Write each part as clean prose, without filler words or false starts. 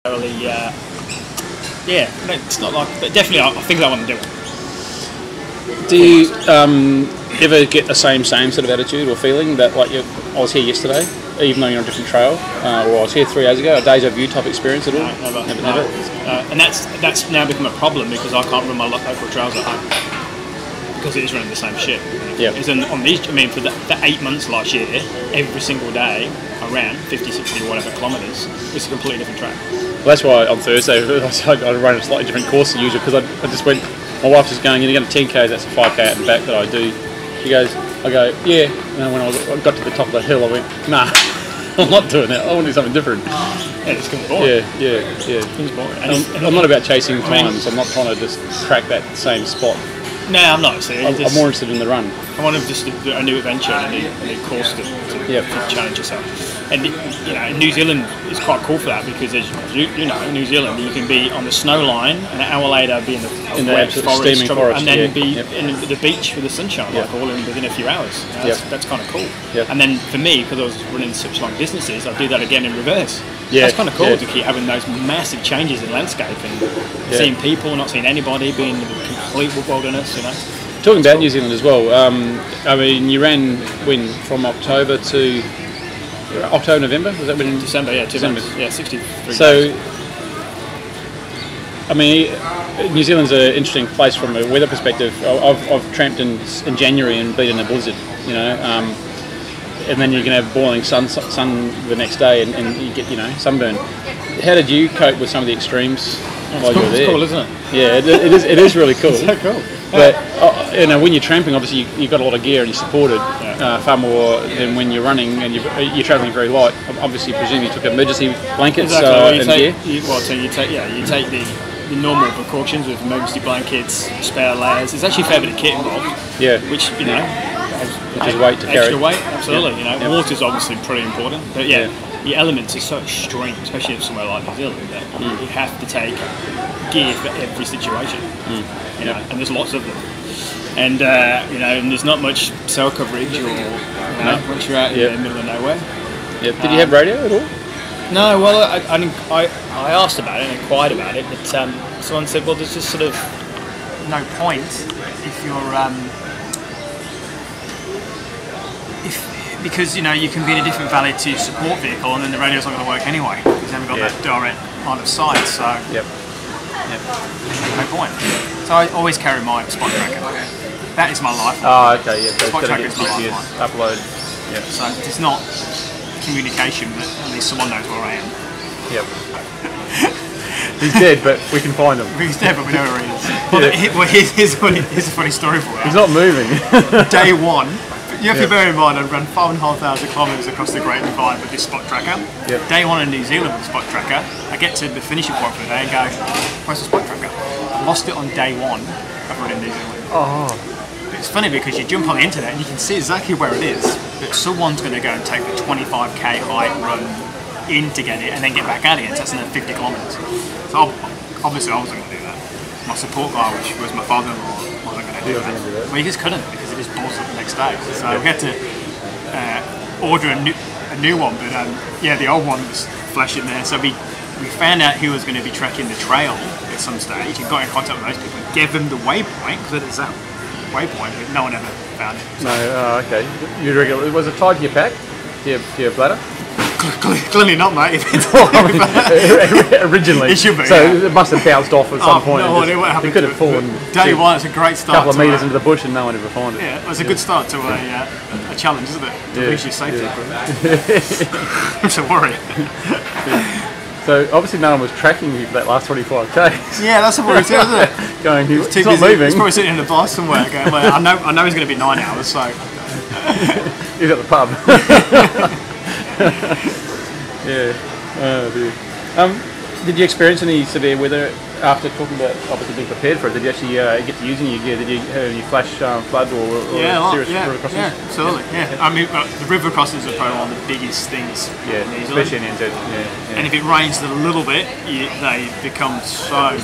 necessarily, yeah, no, it's not like, but definitely I think I want to do it. Do you ever get the same sort of attitude or feeling that like I was here yesterday, even though you're on a different trail, or I was here 3 days ago, a deja vu type experience at all? No, never. And that's now become a problem because I can't run my local trails at home because it is running the same shit. Yeah. On these, I mean, for the 8 months last year, every single day I ran 50, 60 or whatever kilometres. It's a completely different track. Well, that's why on Thursday I ran a slightly different course than usual because I just went. My wife was going, you're going to 10K, that's a 5K out and back that I do. She goes, I go, yeah. And then when I got to the top of the hill, I went, nah, I'm not doing that. I want to do something different. Yeah, it's going to be boring. Yeah. It's boring. I'm not about chasing times. I'm not trying to just track that same spot. No, I'm not. See, I'm more interested in the run. I want to just do a new adventure, a new course to challenge yourself. And New Zealand is quite cool for that because, as you know, in New Zealand you can be on the snow line and an hour later be in the wet steaming forest, and then be in the beach with the sunshine, like all within a few hours. That's kind of cool. And then for me, because I was running such long distances, I do that again in reverse. That's kind of cool to keep having those massive changes in landscape and seeing people, not seeing anybody, being in the complete wilderness. Talking about New Zealand as well, I mean, you ran from October to November? Was that when? December, 2 months. Yeah, 63 So, days. I mean, New Zealand's an interesting place from a weather perspective. I've tramped in January and been in a blizzard, and then you can have boiling sun the next day and you get, sunburn. How did you cope with some of the extremes while you were there? It's cool, isn't it? Yeah, it is really cool. It's so cool. But when you're tramping, obviously you've got a lot of gear and you're supported far more than when you're running and you're travelling very light. Obviously, presume you took emergency blankets and gear. You take the normal precautions with emergency blankets, spare layers. There's actually a fair bit of kit involved. Yeah. Which which is weight to carry. Extra weight, absolutely. Water's obviously pretty important, but the elements are so extreme, especially in somewhere like New Zealand, that you have to take gear for every situation. And there's lots of them. And and there's not much cell coverage or once you're out in the middle of nowhere. Did you have radio at all? No, well, I asked about it and inquired about it, but someone said, well, there's just sort of no point if you're because you can be in a different valley to your support vehicle, and then the radio's not going to work anyway because you haven't got that direct line of sight. So no point. So I always carry my spot tracker. That is my life. Oh, okay, yeah. Spot tracker is my lifeline. Upload. Yeah. So it's not communication, but at least someone knows where I am. Yep. He's dead, but we can find him. He's dead, but we know where he is. Well, here's a funny story for you. He's not moving. Day one. You have to bear in mind, I've run 5,500 kilometres across the Great Divide with this spot tracker. Yep. Day one in New Zealand with the spot tracker, I get to the finishing point for the day and go, where's the spot tracker? I lost it on day one of running New Zealand. Oh. But it's funny because you jump on the internet and you can see exactly where it is, but someone's going to go and take the 25k height run in to get it and then get back at it, so that's another 50 kilometres. So obviously I wasn't going to do that. My support guy, which was my father-in-law, wasn't going to do that. Well, he just couldn't because it just balls up the next day. So we had to order a new one, but the old one was flashing there. So we found out who was going to be tracking the trail at some stage and got in contact with those people and gave them the waypoint because it is that waypoint, but no one ever found it. So. No, okay. Was it tied to your pack? To your bladder? Clearly not, mate. Originally. It should be. So it must have bounced off at some point. No idea what happened. It could have fallen. Day one, it's a great start. A couple of metres into the bush and no one ever found it. Yeah, it was a good start to a challenge, isn't it? To reach your safety. It's a worry. So obviously no one was tracking you for that last 25k. Yeah, that's a worry too, isn't it? Going, he's not moving. He's probably sitting in a bar somewhere going, well, I know he's going to be 9 hours, so. He's at the pub. Yeah. Oh dear. Did you experience any severe weather after talking about obviously being prepared for it? Did you actually get to using your gear? Did you have any flash flood or serious river crossings? Yeah, absolutely. Yeah. I mean, the river crossings are probably one of the biggest things in New Zealand. Especially in NZ. Yeah. And if it rains a little bit, they become so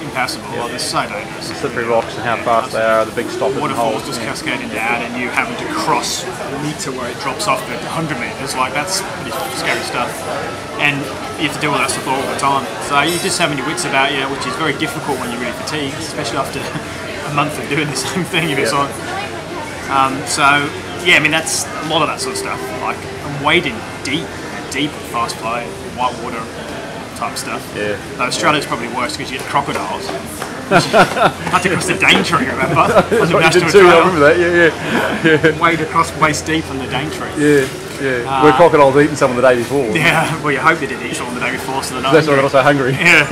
impassable. Like, they're so dangerous. Slippery rocks and how fast they are, the big stoppers and Waterfalls holes. just cascading down, and you having to cross a metre where it drops off at 100 metres. Like, that's pretty scary stuff. And you have to deal with that stuff all the time. So you're just having your wits about you, which is very difficult when you're really fatigued, especially after a month of doing the same thing. You're on. So yeah, I mean that's a lot of that sort of stuff. Like I'm wading deep, fast flow, white water type stuff. Yeah. Though Australia's probably worse because you get crocodiles. Had to cross the Daintree, remember? On the National Too, I Trail. remember that. Yeah. Wade across waist deep on the Daintree. Yeah. Where crocodiles eating some of the day before. Yeah. Well, you hope they did eat some the day before, so they're not. That's why they're also hungry. Yeah.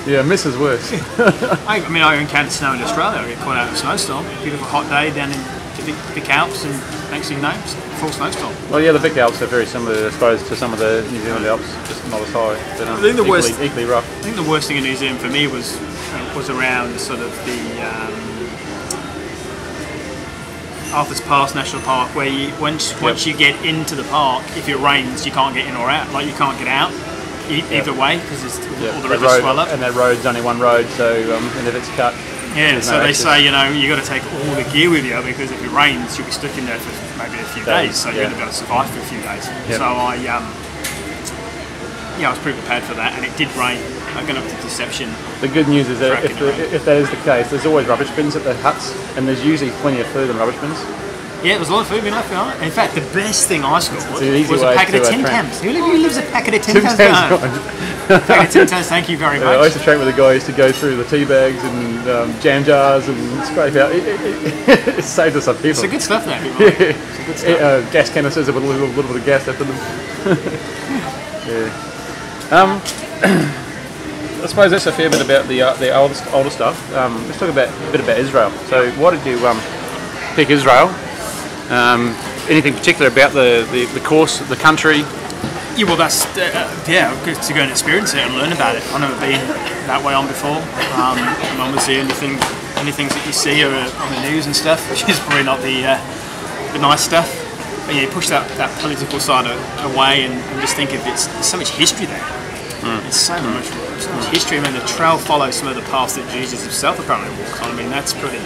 Yeah, miss is worse. I mean, I encountered snow in Australia. I get caught out in a snowstorm. Beautiful hot day down in the Vic Alps, and next thing you know, full snowstorm. Well, yeah, the Vic Alps are very similar, I suppose, to some of the New Zealand Alps, just not as high, but I think the worst, equally rough. I think the worst thing in New Zealand for me was around sort of the Arthur's Pass National Park, where you, once you get into the park, if it rains, you can't get in or out. Like you can't get out either way because all the rivers swell up. And that road's only one road, so and if it's cut. Yeah, so they say, you know, you got to take all the gear with you because if it rains, you'll be stuck in there for maybe a few days. So you're going to be able to survive for a few days. Yep. So I was pretty prepared for that, and it did rain. I'm going up to Deception. The good news is that if that is the case, there's always rubbish bins at the huts, and there's usually plenty of food in rubbish bins. Yeah, there's a lot of food being left behind. In fact, the best thing I scored was a way packet of to Tim tramp. Tams. Who lives a packet of Tim Tams behind? Packet of Tim Tams, thank you very much. I used to train with a guy who used to go through the tea bags and jam jars and scrape out. It saved us some people. It's a good stuff now, people. It's a good stuff. Gas canisters with a little bit of gas left in them. I suppose that's a fair bit about the older stuff. Let's talk a bit about Israel. So why did you pick Israel? Anything particular about the course, the country? Yeah, well, that's good to go and experience it and learn about it. I've never been that way on before. And obviously, only things that you see are on the news and stuff, which is probably not the nice stuff. But yeah, you push that political side away and just think of there's so much history there. There's so much history. I mean, the trail follows some of the paths that Jesus himself apparently walked on. I mean, that's pretty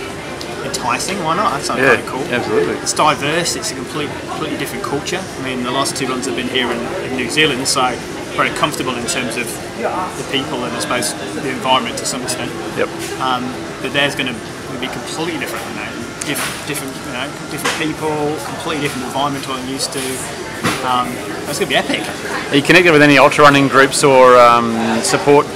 enticing. Why not? That sounds pretty cool. Absolutely. It's diverse. It's a completely different culture. I mean, the last 2 runs have been here in New Zealand, so very comfortable in terms of the people and I suppose the environment to some extent. Yep. But there's going to be completely different than that. Different people, completely different environment to what I'm used to. It's going to be epic. Are you connected with any ultra running groups or support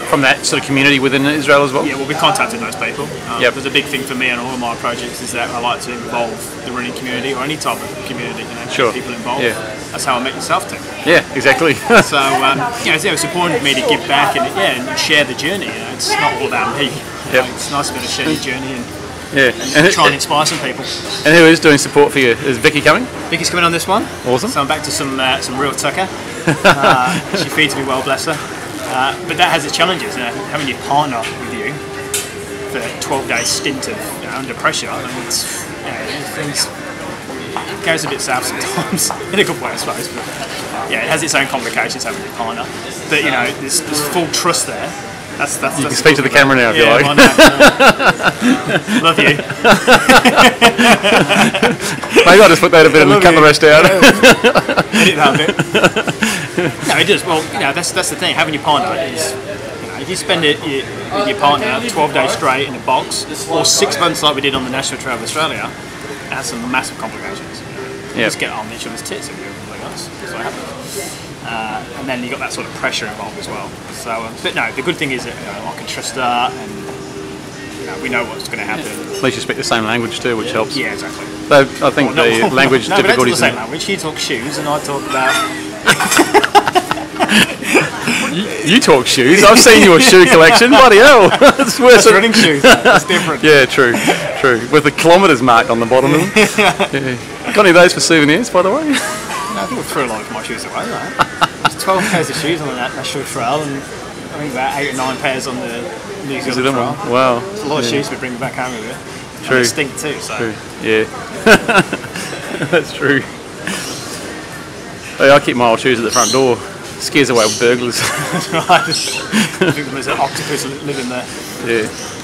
from that sort of community within Israel as well? Yeah, well, we contacted those people. Yep. There's a big thing for me and all of my projects is that I like to involve the running community or any type of community, Sure. People involved. Yeah. That's how I met yourself too. Yeah, exactly. So, it's important for me to give back and share the journey. It's not all about me. Yep. It's nice to be able to share your journey and try and inspire some people. And who is doing support for you? Is Vicky coming? Vicky's coming on this one. Awesome. So I'm back to some real tucker. She feeds me well, bless her. But that has its challenges. Having your partner with you for a 12-day stint of under pressure, I mean, things goes a bit south sometimes in a good way, I suppose. But yeah, it has its own complications having your partner. But there's full trust there. That's you can speak to the camera now if you like. Love you. Maybe I'll just put that a bit and cut the rest out. Edit that bit. No, it does. Well, that's the thing. Having your partner is, if you spend it with your partner 12 days straight in a box, or 6 months like we did on the National Trail of Australia, it has some massive complications. You just get on each other's tits and do everything else. That's what happens. And then you got that sort of pressure involved as well. So, but no, the good thing is that I can trust her, and we know what's going to happen. At least you speak the same language too, which helps. Yeah, exactly. So I think the language no, difficulties. But that's the same language. She talks shoes, and I talk about. You talk shoes. I've seen your shoe collection. Bloody hell, it's worse. That's running shoes. It's different. Yeah, true. With the kilometres marked on the bottom of them. Yeah. Got any of those for souvenirs, by the way? No, I think we'll throw a lot of my shoes away, right? There's 12 pairs of shoes on that National Trail, and I think about 8 or 9 pairs on the New Zealand Trail. Wow. It's a lot of shoes we bring back home with you. True. And they stink too, so. True. Yeah. That's true. Hey, I keep my old shoes at the front door. Scares away burglars. Right. I think there's an octopus living there. Yeah.